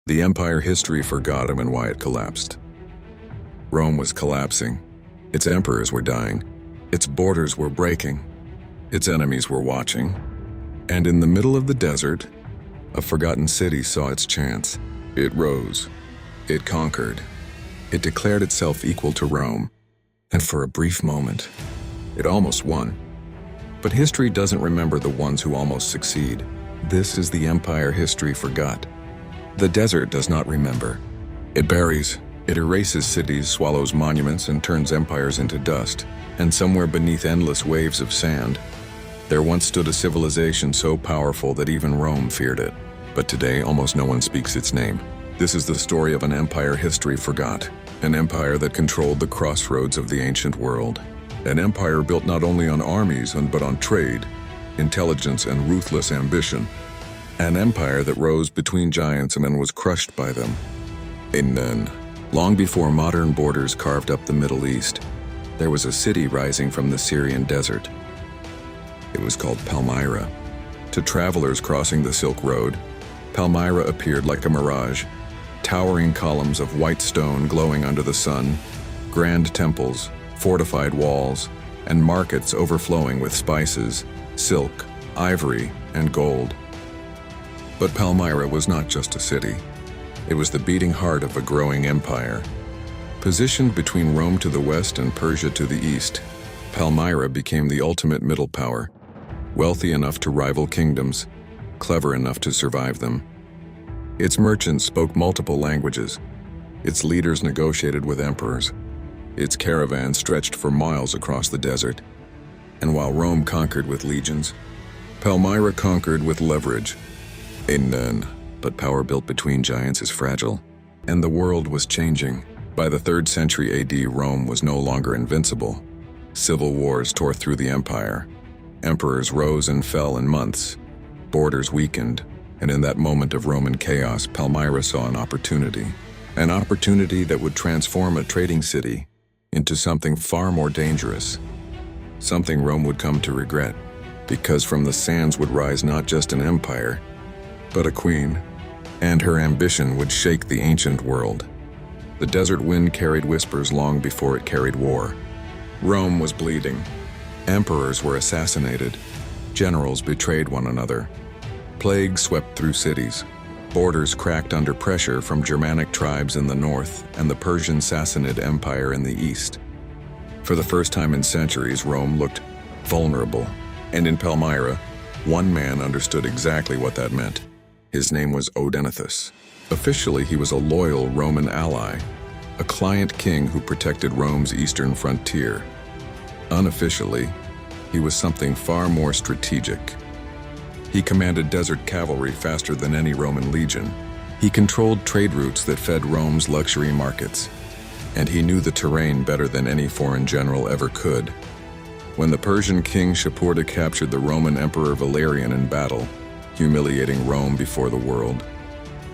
The empire history forgot him and why it collapsed. Rome was collapsing. Its emperors were dying. Its borders were breaking. Its enemies were watching. And in the middle of the desert, a forgotten city saw its chance. It rose. It conquered. It declared itself equal to Rome. And for a brief moment, it almost won. But history doesn't remember the ones who almost succeed. This is the empire history forgot. The desert does not remember. It buries. It erases cities, swallows monuments, and turns empires into dust. And somewhere beneath endless waves of sand, there once stood a civilization so powerful that even Rome feared it. But today, almost no one speaks its name. This is the story of an empire history forgot. An empire that controlled the crossroads of the ancient world. An empire built not only on armies, but on trade, intelligence, and ruthless ambition. An empire that rose between giants and then was crushed by them. And then, long before modern borders carved up the Middle East, there was a city rising from the Syrian desert. It was called Palmyra. To travelers crossing the Silk Road, Palmyra appeared like a mirage. Towering columns of white stone glowing under the sun, grand temples, fortified walls, and markets overflowing with spices, silk, ivory, and gold. But Palmyra was not just a city. It was the beating heart of a growing empire. Positioned between Rome to the west and Persia to the east, Palmyra became the ultimate middle power, wealthy enough to rival kingdoms, clever enough to survive them. Its merchants spoke multiple languages. Its leaders negotiated with emperors. Its caravans stretched for miles across the desert. And while Rome conquered with legions, Palmyra conquered with leverage. But power built between giants is fragile, and the world was changing. By the 3rd century AD, Rome was no longer invincible. Civil wars tore through the empire. Emperors rose and fell in months. Borders weakened. And in that moment of Roman chaos, Palmyra saw an opportunity that would transform a trading city into something far more dangerous, something Rome would come to regret, because from the sands would rise not just an empire, but a queen, and her ambition would shake the ancient world. The desert wind carried whispers long before it carried war. Rome was bleeding. Emperors were assassinated. Generals betrayed one another. Plague swept through cities. Borders cracked under pressure from Germanic tribes in the north and the Persian Sassanid Empire in the east. For the first time in centuries, Rome looked vulnerable. And in Palmyra, one man understood exactly what that meant. His name was Odenathus. Officially, he was a loyal Roman ally, a client king who protected Rome's eastern frontier. Unofficially, he was something far more strategic. He commanded desert cavalry faster than any Roman legion. He controlled trade routes that fed Rome's luxury markets. And he knew the terrain better than any foreign general ever could. When the Persian king Shapurda captured the Roman Emperor Valerian in battle, humiliating Rome before the world,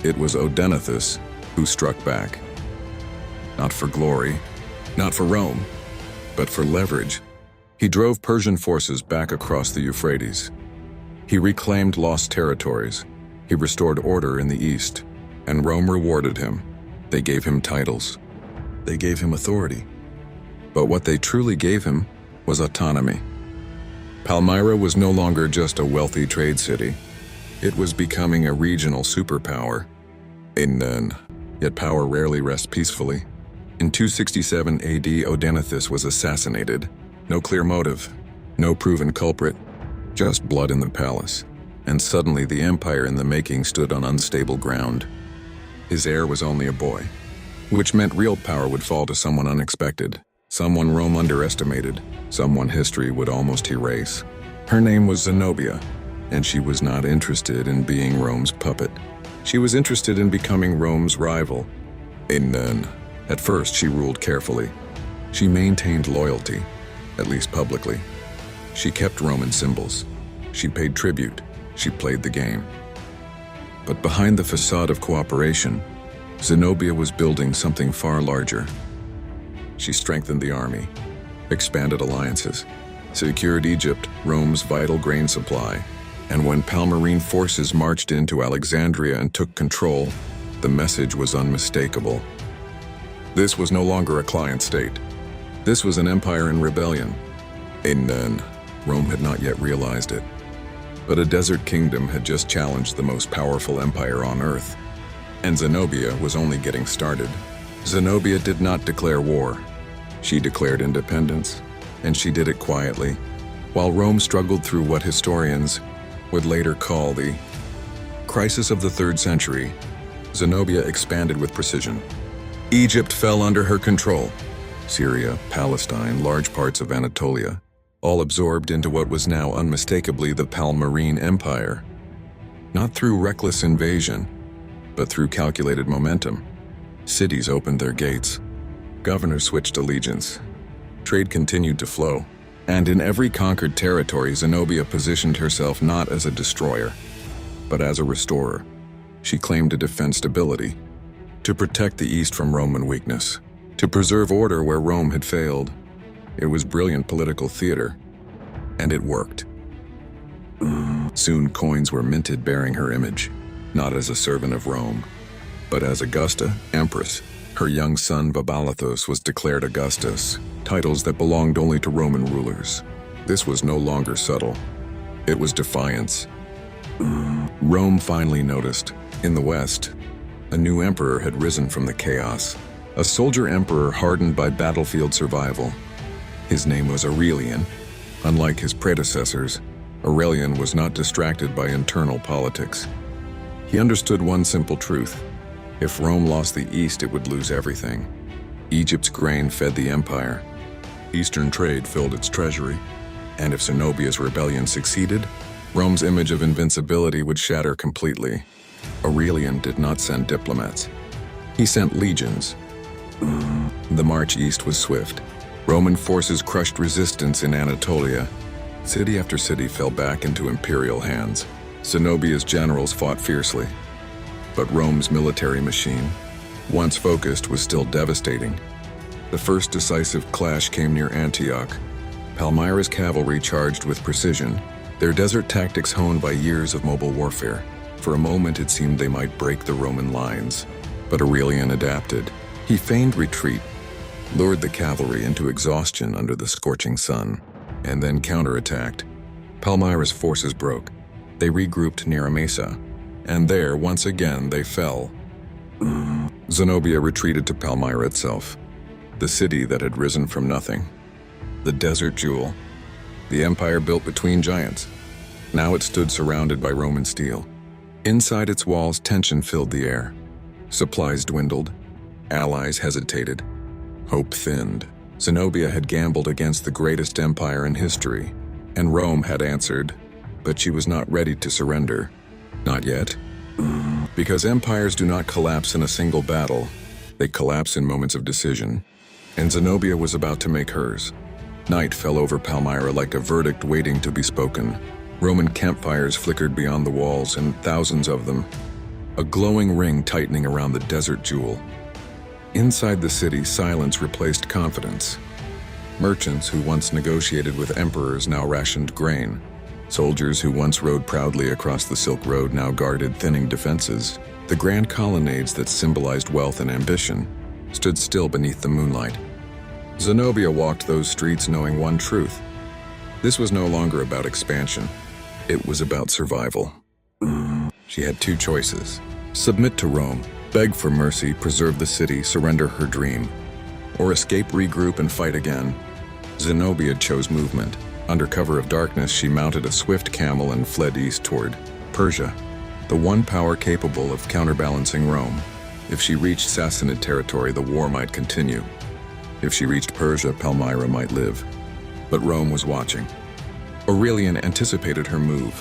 it was Odenathus who struck back. Not for glory, not for Rome, but for leverage. He drove Persian forces back across the Euphrates. He reclaimed lost territories. He restored order in the east, and Rome rewarded him. They gave him titles. They gave him authority. But what they truly gave him was autonomy. Palmyra was no longer just a wealthy trade city. It was becoming a regional superpower. Yet power rarely rests peacefully. In 267 AD, Odenathus was assassinated. No clear motive, no proven culprit, just blood in the palace. And suddenly the empire in the making stood on unstable ground. His heir was only a boy, which meant real power would fall to someone unexpected, someone Rome underestimated, someone history would almost erase. Her name was Zenobia, and she was not interested in being Rome's puppet. She was interested in becoming Rome's rival. At first, she ruled carefully. She maintained loyalty, at least publicly. She kept Roman symbols. She paid tribute. She played the game. But behind the facade of cooperation, Zenobia was building something far larger. She strengthened the army, expanded alliances, secured Egypt, Rome's vital grain supply, and when Palmyrene forces marched into Alexandria and took control, the message was unmistakable. This was no longer a client state. This was an empire in rebellion. And then, Rome had not yet realized it. But a desert kingdom had just challenged the most powerful empire on Earth. And Zenobia was only getting started. Zenobia did not declare war. She declared independence, and she did it quietly, while Rome struggled through what historians would later call the crisis of the 3rd century. Zenobia expanded with precision. Egypt fell under her control. Syria, Palestine, large parts of Anatolia, all absorbed into what was now unmistakably the Palmyrene Empire. Not through reckless invasion, but through calculated momentum. Cities opened their gates. Governors switched allegiance. Trade continued to flow. And in every conquered territory, Zenobia positioned herself not as a destroyer, but as a restorer. She claimed to defend stability, to protect the East from Roman weakness, to preserve order where Rome had failed. It was brilliant political theater, and it worked. Soon coins were minted bearing her image, not as a servant of Rome, but as Augusta, Empress. Her young son Vabalithos was declared Augustus, titles that belonged only to Roman rulers. This was no longer subtle. It was defiance. Rome finally noticed. In the West, a new emperor had risen from the chaos. A soldier emperor hardened by battlefield survival. His name was Aurelian. Unlike his predecessors, Aurelian was not distracted by internal politics. He understood one simple truth. If Rome lost the East, it would lose everything. Egypt's grain fed the empire. Eastern trade filled its treasury. And if Zenobia's rebellion succeeded, Rome's image of invincibility would shatter completely. Aurelian did not send diplomats. He sent legions. The march east was swift. Roman forces crushed resistance in Anatolia. City after city fell back into imperial hands. Zenobia's generals fought fiercely. But Rome's military machine, once focused, was still devastating. The first decisive clash came near Antioch. Palmyra's cavalry charged with precision, their desert tactics honed by years of mobile warfare. For a moment it seemed they might break the Roman lines. But Aurelian adapted. He feigned retreat, lured the cavalry into exhaustion under the scorching sun, and then counterattacked. Palmyra's forces broke. They regrouped near a mesa, and there, once again, they fell. Zenobia retreated to Palmyra itself, the city that had risen from nothing. The desert jewel, the empire built between giants. Now it stood surrounded by Roman steel. Inside its walls, tension filled the air. Supplies dwindled. Allies hesitated. Hope thinned. Zenobia had gambled against the greatest empire in history, and Rome had answered, but she was not ready to surrender. Not yet. Because empires do not collapse in a single battle. They collapse in moments of decision. And Zenobia was about to make hers. Night fell over Palmyra like a verdict waiting to be spoken. Roman campfires flickered beyond the walls, and thousands of them. A glowing ring tightening around the desert jewel. Inside the city, silence replaced confidence. Merchants who once negotiated with emperors now rationed grain. Soldiers who once rode proudly across the Silk Road now guarded thinning defenses. The grand colonnades that symbolized wealth and ambition stood still beneath the moonlight. Zenobia walked those streets knowing one truth. This was no longer about expansion. It was about survival. She had two choices. Submit to Rome, beg for mercy, preserve the city, surrender her dream. Or escape, regroup, and fight again. Zenobia chose movement. Under cover of darkness, she mounted a swift camel and fled east toward Persia, the one power capable of counterbalancing Rome. If she reached Sassanid territory, the war might continue. If she reached Persia, Palmyra might live. But Rome was watching. Aurelian anticipated her move.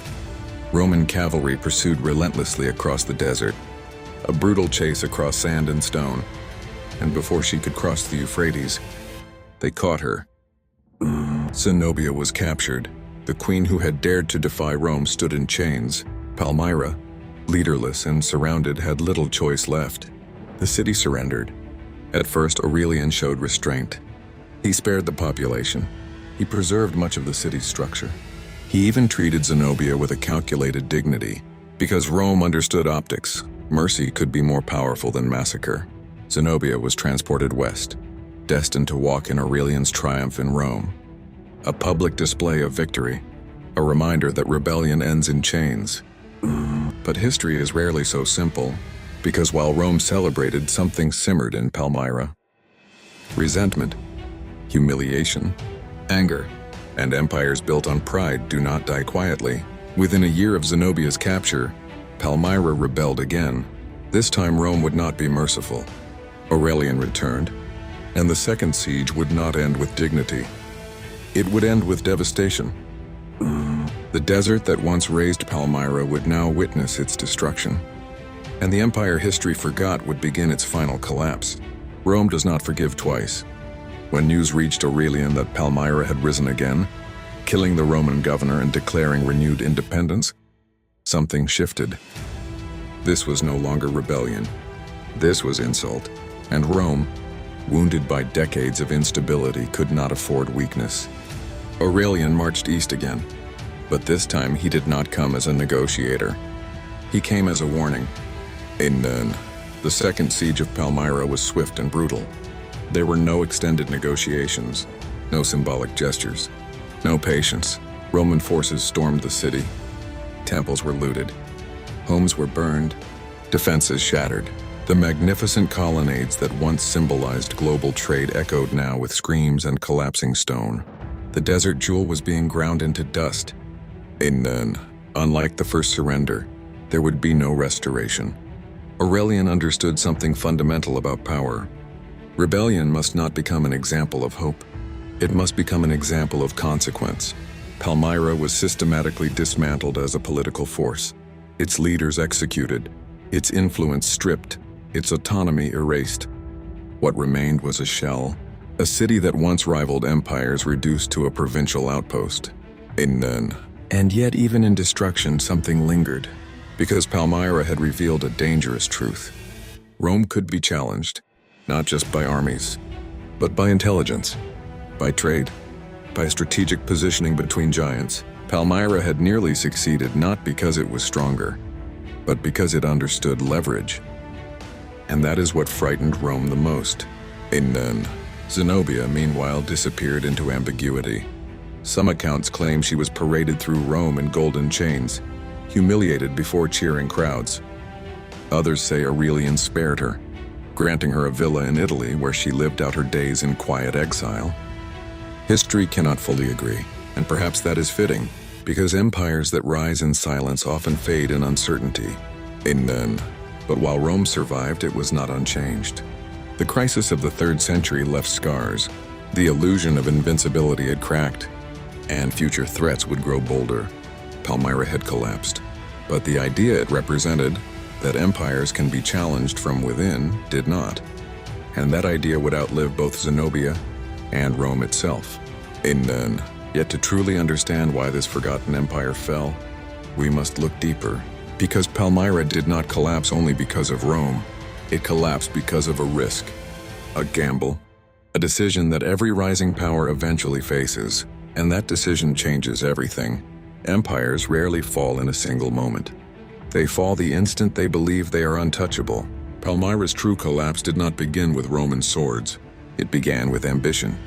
Roman cavalry pursued relentlessly across the desert, a brutal chase across sand and stone. And before she could cross the Euphrates, they caught her. Zenobia was captured. The queen who had dared to defy Rome stood in chains. Palmyra, leaderless and surrounded, had little choice left. The city surrendered. At first, Aurelian showed restraint. He spared the population. He preserved much of the city's structure. He even treated Zenobia with a calculated dignity. Because Rome understood optics, mercy could be more powerful than massacre. Zenobia was transported west, destined to walk in Aurelian's triumph in Rome. A public display of victory, a reminder that rebellion ends in chains. But history is rarely so simple, because while Rome celebrated, something simmered in Palmyra. Resentment, humiliation, anger, and empires built on pride do not die quietly. Within a year of Zenobia's capture, Palmyra rebelled again. This time Rome would not be merciful. Aurelian returned, and the second siege would not end with dignity. It would end with devastation. The desert that once raised Palmyra would now witness its destruction, and the empire history forgot would begin its final collapse. Rome does not forgive twice. When news reached Aurelian that Palmyra had risen again, killing the Roman governor and declaring renewed independence, something shifted. This was no longer rebellion. This was insult, and Rome, wounded by decades of instability, could not afford weakness. Aurelian marched east again, but this time he did not come as a negotiator. He came as a warning. The second siege of Palmyra was swift and brutal. There were no extended negotiations, no symbolic gestures, no patience. Roman forces stormed the city. Temples were looted. Homes were burned. Defenses shattered. The magnificent colonnades that once symbolized global trade echoed now with screams and collapsing stone. The desert jewel was being ground into dust. Unlike the first surrender, there would be no restoration. Aurelian understood something fundamental about power. Rebellion must not become an example of hope. It must become an example of consequence. Palmyra was systematically dismantled as a political force, its leaders executed, its influence stripped, its autonomy erased. What remained was a shell, a city that once rivaled empires reduced to a provincial outpost. And yet even in destruction something lingered, because Palmyra had revealed a dangerous truth. Rome could be challenged, not just by armies, but by intelligence, by trade, by strategic positioning between giants. Palmyra had nearly succeeded not because it was stronger, but because it understood leverage. And that is what frightened Rome the most. Zenobia, meanwhile, disappeared into ambiguity. Some accounts claim she was paraded through Rome in golden chains, humiliated before cheering crowds. Others say Aurelian spared her, granting her a villa in Italy where she lived out her days in quiet exile. History cannot fully agree, and perhaps that is fitting, because empires that rise in silence often fade in uncertainty. But while Rome survived, it was not unchanged. The crisis of the 3rd century left scars. The illusion of invincibility had cracked, and future threats would grow bolder. Palmyra had collapsed, but the idea it represented, that empires can be challenged from within, did not. And that idea would outlive both Zenobia and Rome itself. Yet to truly understand why this forgotten empire fell, we must look deeper. Because Palmyra did not collapse only because of Rome. It collapsed because of a risk, a gamble, a decision that every rising power eventually faces, and that decision changes everything. Empires rarely fall in a single moment. They fall the instant they believe they are untouchable. Palmyra's true collapse did not begin with Roman swords. It began with ambition.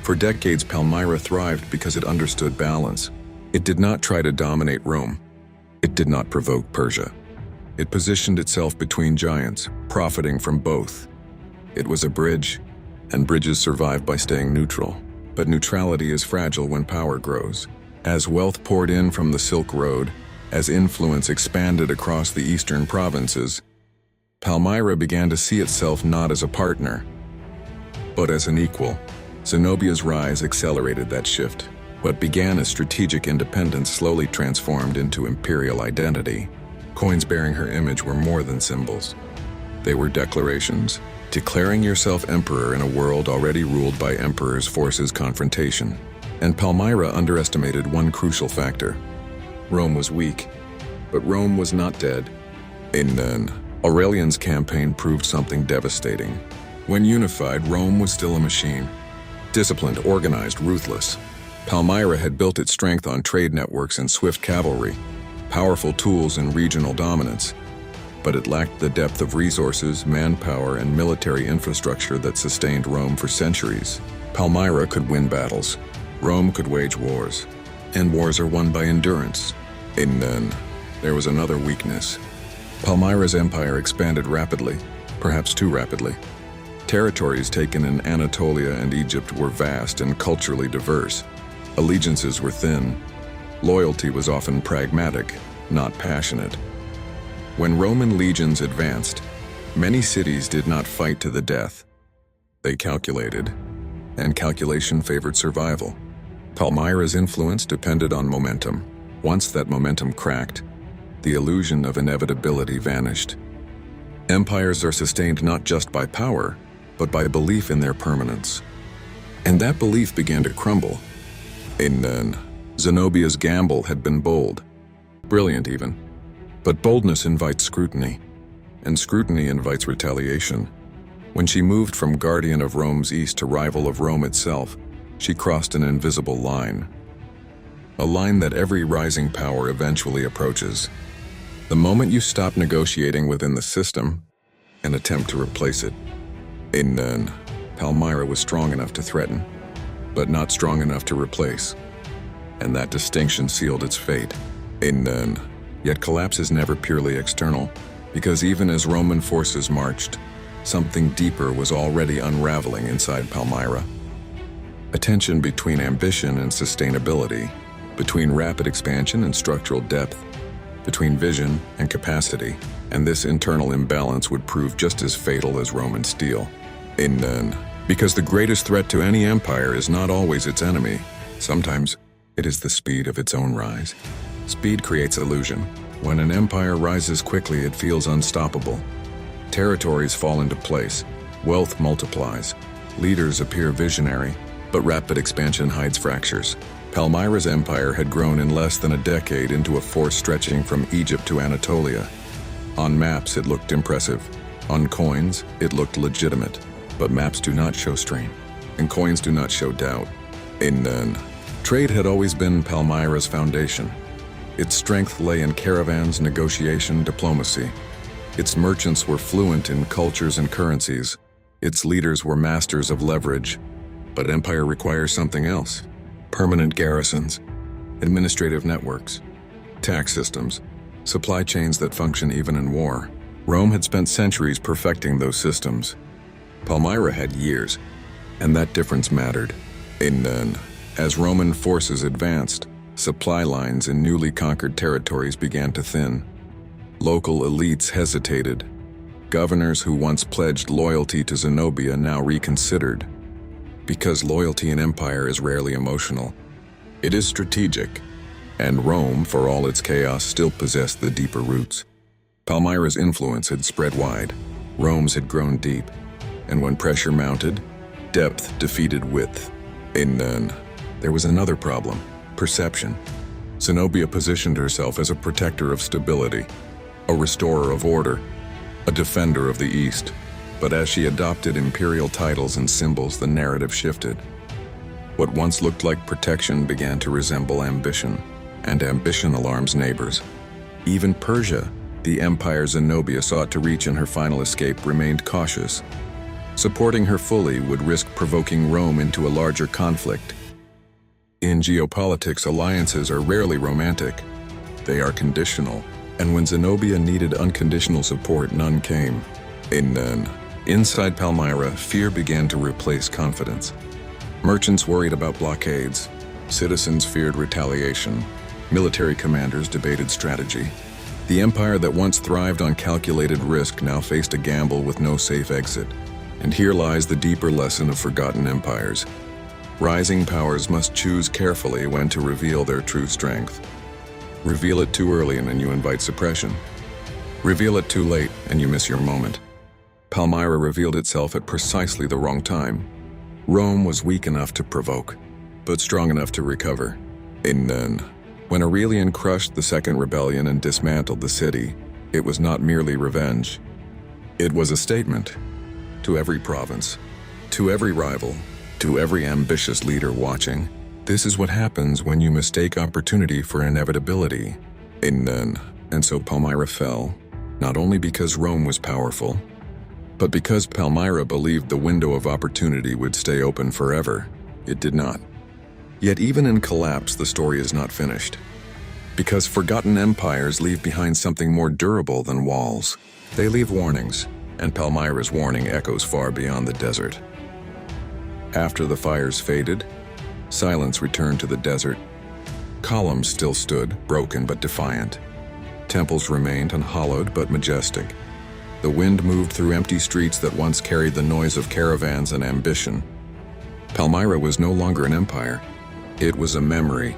For decades, Palmyra thrived because it understood balance. It did not try to dominate Rome. It did not provoke Persia. It positioned itself between giants, profiting from both. It was a bridge, and bridges survive by staying neutral. But neutrality is fragile when power grows. As wealth poured in from the Silk Road, as influence expanded across the eastern provinces, Palmyra began to see itself not as a partner, but as an equal. Zenobia's rise accelerated that shift. What began as strategic independence slowly transformed into imperial identity. Coins bearing her image were more than symbols. They were declarations. Declaring yourself emperor in a world already ruled by emperors forces confrontation. And Palmyra underestimated one crucial factor. Rome was weak, but Rome was not dead. Aurelian's campaign proved something devastating. When unified, Rome was still a machine. Disciplined, organized, ruthless. Palmyra had built its strength on trade networks and swift cavalry. powerful tools and regional dominance, but it lacked the depth of resources, manpower, and military infrastructure that sustained Rome for centuries. Palmyra could win battles. Rome could wage wars. And wars are won by endurance. And then, there was another weakness. Palmyra's empire expanded rapidly, perhaps too rapidly. Territories taken in Anatolia and Egypt were vast and culturally diverse. Allegiances were thin. Loyalty was often pragmatic, not passionate. When Roman legions advanced, many cities did not fight to the death. They calculated, and calculation favored survival. Palmyra's influence depended on momentum. Once that momentum cracked, the illusion of inevitability vanished. Empires are sustained not just by power, but by belief in their permanence. And that belief began to crumble. And Zenobia's gamble had been bold, brilliant even. But boldness invites scrutiny, and scrutiny invites retaliation. When she moved from guardian of Rome's east to rival of Rome itself, she crossed an invisible line. A line that every rising power eventually approaches. The moment you stop negotiating within the system and attempt to replace it. And Palmyra was strong enough to threaten, but not strong enough to replace. And that distinction sealed its fate. And yet collapse is never purely external, because even as Roman forces marched, something deeper was already unraveling inside Palmyra. A tension between ambition and sustainability, between rapid expansion and structural depth, between vision and capacity, and this internal imbalance would prove just as fatal as Roman steel. Because the greatest threat to any empire is not always its enemy. Sometimes it is the speed of its own rise. Speed creates illusion. When an empire rises quickly, it feels unstoppable. Territories fall into place. Wealth multiplies. Leaders appear visionary, but rapid expansion hides fractures. Palmyra's empire had grown in less than a decade into a force stretching from Egypt to Anatolia. On maps, it looked impressive. On coins, it looked legitimate. But maps do not show strain, and coins do not show doubt. Trade had always been Palmyra's foundation. Its strength lay in caravans, negotiation, diplomacy. Its merchants were fluent in cultures and currencies. Its leaders were masters of leverage. But empire requires something else. Permanent garrisons, administrative networks, tax systems, supply chains that function even in war. Rome had spent centuries perfecting those systems. Palmyra had years, and that difference mattered. As Roman forces advanced, supply lines in newly conquered territories began to thin. Local elites hesitated. Governors who once pledged loyalty to Zenobia now reconsidered. Because loyalty in empire is rarely emotional. It is strategic, and Rome, for all its chaos, still possessed the deeper roots. Palmyra's influence had spread wide. Rome's had grown deep. And when pressure mounted, depth defeated width. There was another problem, perception. Zenobia positioned herself as a protector of stability, a restorer of order, a defender of the East. But as she adopted imperial titles and symbols, the narrative shifted. What once looked like protection began to resemble ambition, and ambition alarms neighbors. Even Persia, the empire Zenobia sought to reach in her final escape, remained cautious. Supporting her fully would risk provoking Rome into a larger conflict. In geopolitics, alliances are rarely romantic. They are conditional, and when Zenobia needed unconditional support, none came. Inside Palmyra, fear began to replace confidence. Merchants worried about blockades. Citizens feared retaliation. Military commanders debated strategy. The empire that once thrived on calculated risk now faced a gamble with no safe exit. And here lies the deeper lesson of forgotten empires. Rising powers must choose carefully when to reveal their true strength. Reveal it too early and you invite suppression. Reveal it too late and you miss your moment. Palmyra revealed itself at precisely the wrong time. Rome was weak enough to provoke, but strong enough to recover. When Aurelian crushed the Second Rebellion and dismantled the city, it was not merely revenge. It was a statement. To every province, to every rival, to every ambitious leader watching, this is what happens when you mistake opportunity for inevitability. And so Palmyra fell, not only because Rome was powerful, but because Palmyra believed the window of opportunity would stay open forever. It did not. Yet even in collapse, the story is not finished. Because forgotten empires leave behind something more durable than walls. They leave warnings, and Palmyra's warning echoes far beyond the desert. After the fires faded, silence returned to the desert. Columns still stood, broken but defiant. Temples remained unhallowed but majestic. The wind moved through empty streets that once carried the noise of caravans and ambition. Palmyra was no longer an empire. It was a memory.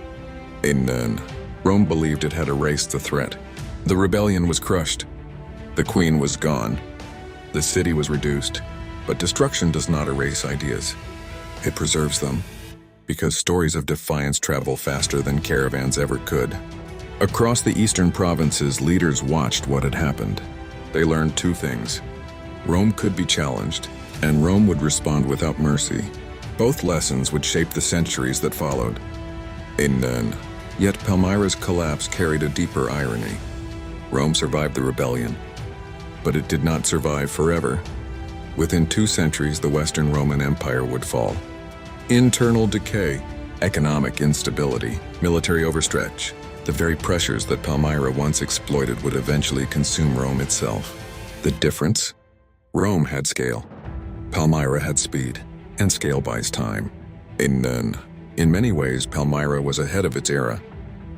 Rome believed it had erased the threat. The rebellion was crushed. The queen was gone. The city was reduced. But destruction does not erase ideas. It preserves them, because stories of defiance travel faster than caravans ever could. Across the eastern provinces, leaders watched what had happened. They learned two things. Rome could be challenged, and Rome would respond without mercy. Both lessons would shape the centuries that followed. Yet Palmyra's collapse carried a deeper irony. Rome survived the rebellion, but it did not survive forever. Within 2 centuries, the Western Roman Empire would fall. Internal decay, economic instability, military overstretch. The very pressures that Palmyra once exploited would eventually consume Rome itself. The difference? Rome had scale. Palmyra had speed, and scale buys time. In many ways, Palmyra was ahead of its era.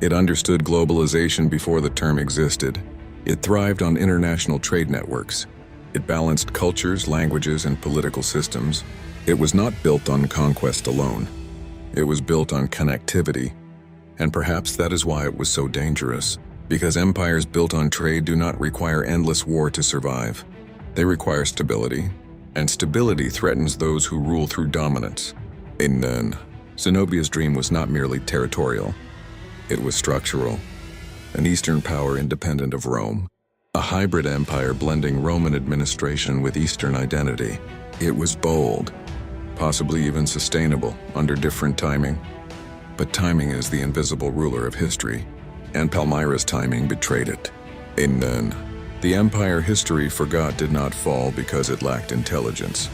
It understood globalization before the term existed. It thrived on international trade networks. It balanced cultures, languages, and political systems. It was not built on conquest alone. It was built on connectivity. And perhaps that is why it was so dangerous, because empires built on trade do not require endless war to survive. They require stability, and stability threatens those who rule through dominance. Zenobia's dream was not merely territorial. It was structural. An Eastern power independent of Rome. A hybrid empire blending Roman administration with Eastern identity. It was bold, possibly even sustainable under different timing. But timing is the invisible ruler of history, and Palmyra's timing betrayed it. The empire history forgot did not fall because it lacked intelligence.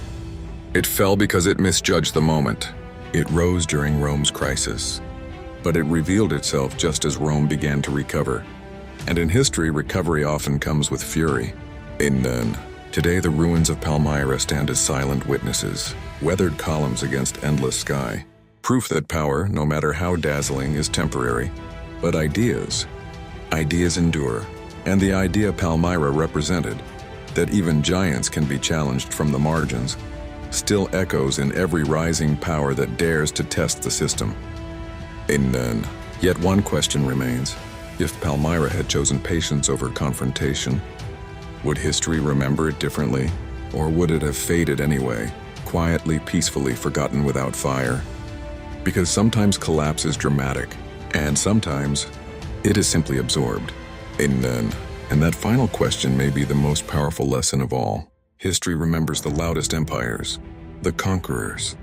It fell because it misjudged the moment. It rose during Rome's crisis, but it revealed itself just as Rome began to recover. And in history, recovery often comes with fury. Today, the ruins of Palmyra stand as silent witnesses, weathered columns against endless sky. Proof that power, no matter how dazzling, is temporary. But ideas endure. And the idea Palmyra represented, that even giants can be challenged from the margins, still echoes in every rising power that dares to test the system. Yet one question remains. If Palmyra had chosen patience over confrontation, would history remember it differently? Or would it have faded anyway, quietly, peacefully forgotten without fire? Because sometimes collapse is dramatic, and sometimes it is simply absorbed. And that final question may be the most powerful lesson of all. History remembers the loudest empires, the conquerors,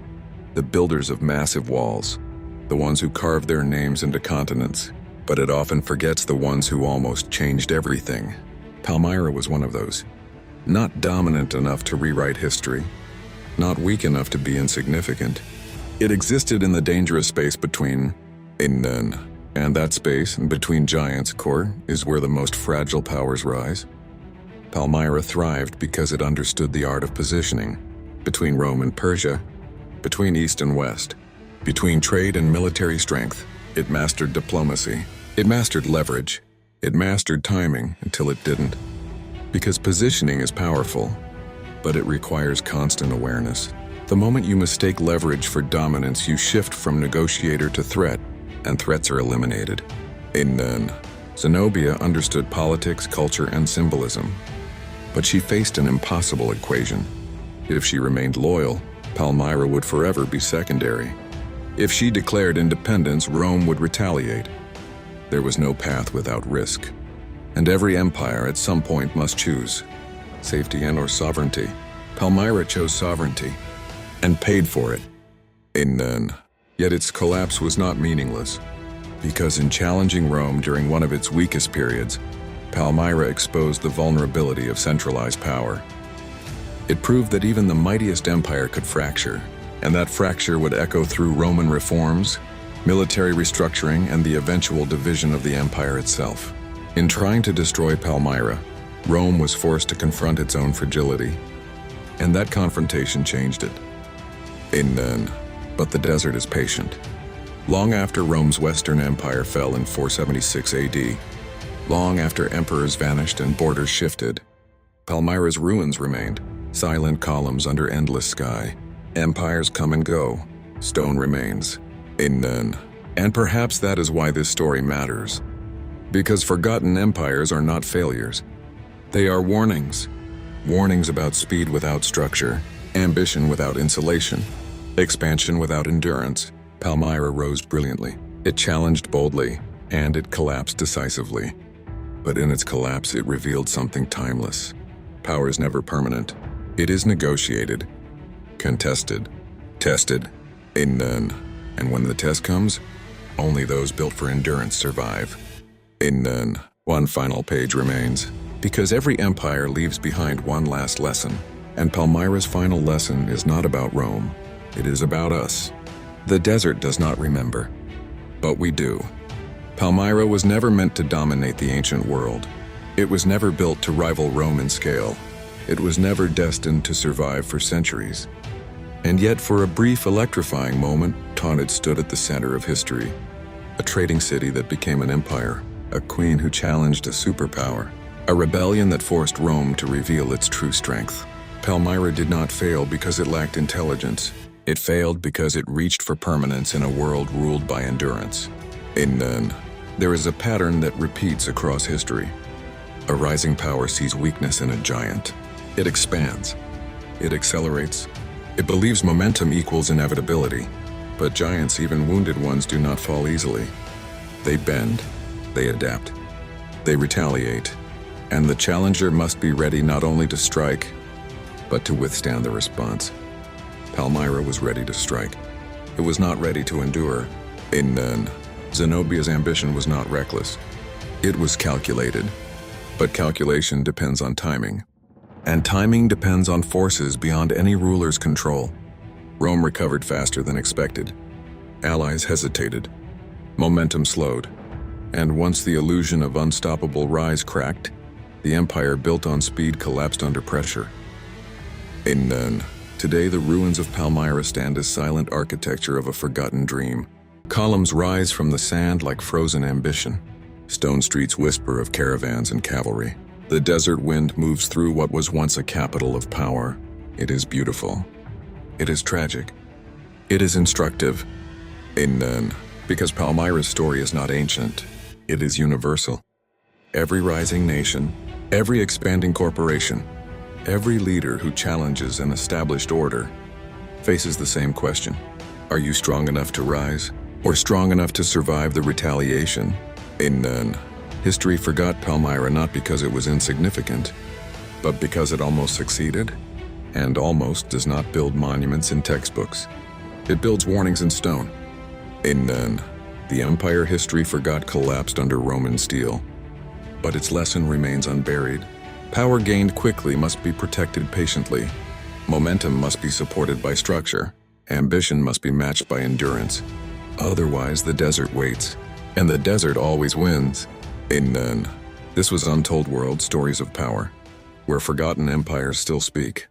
the builders of massive walls, the ones who carved their names into continents, but it often forgets the ones who almost changed everything. Palmyra was one of those. Not dominant enough to rewrite history, not weak enough to be insignificant. It existed in the dangerous space between and that space between giants' core is where the most fragile powers rise. Palmyra thrived because it understood the art of positioning, between Rome and Persia, between East and West, between trade and military strength. It mastered diplomacy, it mastered leverage, it mastered timing until it didn't. Because positioning is powerful, but it requires constant awareness. The moment you mistake leverage for dominance, you shift from negotiator to threat, and threats are eliminated. Zenobia understood politics, culture, and symbolism, but she faced an impossible equation. If she remained loyal, Palmyra would forever be secondary. If she declared independence, Rome would retaliate. There was no path without risk, and every empire at some point must choose safety and/or sovereignty. Palmyra chose sovereignty and paid for it. Yet its collapse was not meaningless. Because in challenging Rome during one of its weakest periods, Palmyra exposed the vulnerability of centralized power. It proved that even the mightiest empire could fracture, and that fracture would echo through Roman reforms, military restructuring, and the eventual division of the empire itself. In trying to destroy Palmyra, Rome was forced to confront its own fragility, and that confrontation changed it. But the desert is patient. Long after Rome's Western Empire fell in 476 AD, long after emperors vanished and borders shifted, Palmyra's ruins remained, silent columns under endless sky. Empires come and go, stone remains. And perhaps that is why this story matters. Because forgotten empires are not failures. They are warnings. Warnings about speed without structure, ambition without insulation, expansion without endurance. Palmyra rose brilliantly. It challenged boldly, and it collapsed decisively. But in its collapse, it revealed something timeless. Power is never permanent. It is negotiated, contested, tested, and when the test comes, only those built for endurance survive. One final page remains, because every empire leaves behind one last lesson, and Palmyra's final lesson is not about Rome. It is about us. The desert does not remember, but we do. Palmyra was never meant to dominate the ancient world. It was never built to rival Rome in scale. It was never destined to survive for centuries. And yet, for a brief, electrifying moment, Taunted stood at the center of history. A trading city that became an empire, a queen who challenged a superpower, a rebellion that forced Rome to reveal its true strength. Palmyra did not fail because it lacked intelligence. It failed because it reached for permanence in a world ruled by endurance. There is a pattern that repeats across history. A rising power sees weakness in a giant. It expands. It accelerates. It believes momentum equals inevitability. But giants, even wounded ones, do not fall easily. They bend. They adapt. They retaliate. And the challenger must be ready not only to strike, but to withstand the response. Palmyra was ready to strike. It was not ready to endure. Zenobia's ambition was not reckless. It was calculated. But calculation depends on timing. And timing depends on forces beyond any ruler's control. Rome recovered faster than expected. Allies hesitated. Momentum slowed. And once the illusion of unstoppable rise cracked, the empire built on speed collapsed under pressure. Today, the ruins of Palmyra stand as silent architecture of a forgotten dream. Columns rise from the sand like frozen ambition. Stone streets whisper of caravans and cavalry. The desert wind moves through what was once a capital of power. It is beautiful. It is tragic. It is instructive. Because Palmyra's story is not ancient, it is universal. Every rising nation, every expanding corporation, every leader who challenges an established order faces the same question. Are you strong enough to rise, or strong enough to survive the retaliation? History forgot Palmyra not because it was insignificant, but because it almost succeeded. And almost does not build monuments in textbooks. It builds warnings in stone. The empire history forgot collapsed under Roman steel, but its lesson remains unburied. Power gained quickly must be protected patiently. Momentum must be supported by structure. Ambition must be matched by endurance. Otherwise, the desert waits, and the desert always wins. This was Untold World, Stories of Power, where forgotten empires still speak.